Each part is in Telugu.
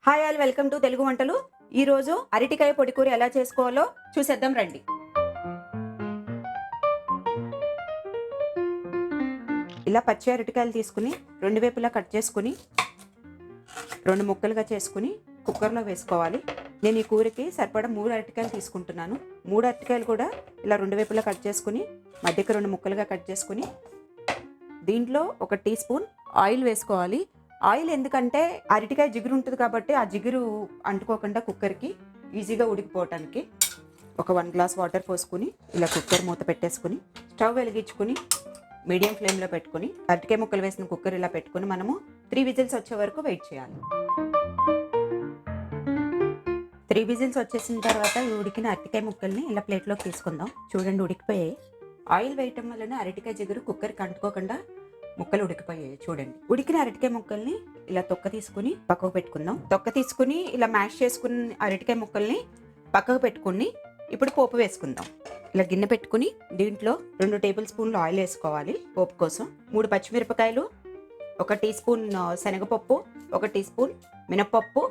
Hi all, welcome to Telugu వంటలు. ఈ రోజు అరటికాయ పొడి కూర ఎలా చేసుకోవాలో చూసేద్దాం రండి. ఇలా పచ్చి అరటికాయలు తీసుకుని రెండు వైపులా కట్ చేసుకుని రెండు ముక్కలుగా చేసుకుని కుక్కర్లో వేసుకోవాలి. నేను ఈ కూరకి సరిపడా 3 అరటికాయలు తీసుకుంటున్నాను. 3 అరటికాయలు కూడా ఇలా రెండు వైపులా కట్ చేసుకుని మధ్యకి రెండు ముక్కలుగా కట్ చేసుకుని దీంట్లో 1 టీ స్పూన్ ఆయిల్ వేసుకోవాలి. ఆయిల్ ఎందుకంటే అరటికాయ జిగురు ఉంటుంది కాబట్టి ఆ జిగురు అంటుకోకుండా కుక్కర్కి ఈజీగా ఉడికిపోవటానికి. ఒక 1 గ్లాస్ వాటర్ పోసుకుని ఇలా కుక్కర్ మూత పెట్టేసుకుని స్టవ్ వెలిగించుకుని మీడియం ఫ్లేమ్లో పెట్టుకుని అరటికాయ ముక్కలు వేసిన కుక్కర్ ఇలా పెట్టుకుని మనము 3 విజిల్స్ వచ్చే వరకు వెయిట్ చేయాలి. 3 విజిల్స్ వచ్చేసిన తర్వాత ఈ ఉడికిన అరటికాయ ముక్కల్ని ఇలా ప్లేట్లోకి తీసుకుందాం. చూడండి, ఉడికిపోయాయి. ఆయిల్ వేయటం వలన అరటికాయ జిగురు కుక్కర్కి అంటుకోకుండా ముక్కలు ఉడికిపోయాయి. చూడండి, ఉడికిన అరటికాయ ముక్కల్ని ఇలా తొక్క తీసుకుని పక్కకు పెట్టుకుందాం. తొక్క తీసుకుని ఇలా మ్యాష్ చేసుకుని అరటికాయ ముక్కల్ని పక్కకు పెట్టుకుని ఇప్పుడు పోపు వేసుకుందాం. ఇలా గిన్నె పెట్టుకుని దీంట్లో 2 టేబుల్ స్పూన్లు ఆయిల్ వేసుకోవాలి. పోపు కోసం 3 పచ్చిమిరపకాయలు, 1 టీ స్పూన్ శనగపప్పు, 1 టీ స్పూన్ మినపప్పు,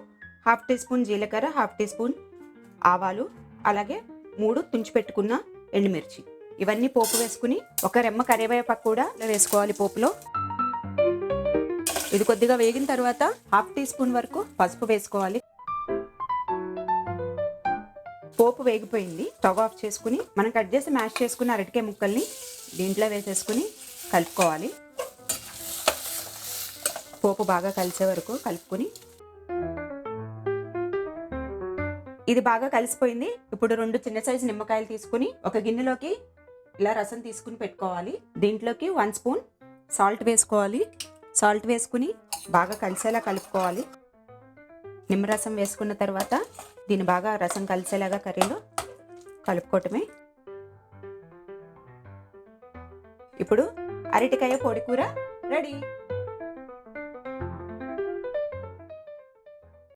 1/2 టీ స్పూన్ జీలకర్ర, 1/2 టీ స్పూన్ ఆవాలు, అలాగే 3 తుంచి పెట్టుకున్న ఎండుమిర్చి. ఇవన్నీ పోపు వేసుకుని 1 రెమ్మ కరివేపాకు కూడా వేసుకోవాలి పోపులో. ఇది కొద్దిగా వేగిన తర్వాత 1/2 టీ స్పూన్ వరకు పసుపు వేసుకోవాలి. పోపు వేగిపోయింది. స్టవ్ ఆఫ్ చేసుకుని మనం కట్ చేసి మ్యాష్ చేసుకున్న అరటికాయ ముక్కల్ని దీంట్లో వేసేసుకుని కలుపుకోవాలి. పోపు బాగా కలిసే వరకు కలుపుకొని ఇది బాగా కలిసిపోయింది. ఇప్పుడు 2 చిన్న సైజు నిమ్మకాయలు తీసుకుని ఒక గిన్నెలోకి ఇలా రసం తీసుకుని పెట్టుకోవాలి. దీంట్లోకి 1 స్పూన్ సాల్ట్ వేసుకోవాలి. సాల్ట్ వేసుకుని బాగా కలిసేలా కలుపుకోవాలి. నిమ్మరసం వేసుకున్న తర్వాత దీన్ని బాగా రసం కలిసేలాగా కర్రీలో కలుపుకోవటమే. ఇప్పుడు అరటికాయ పొడి కూర రెడీ.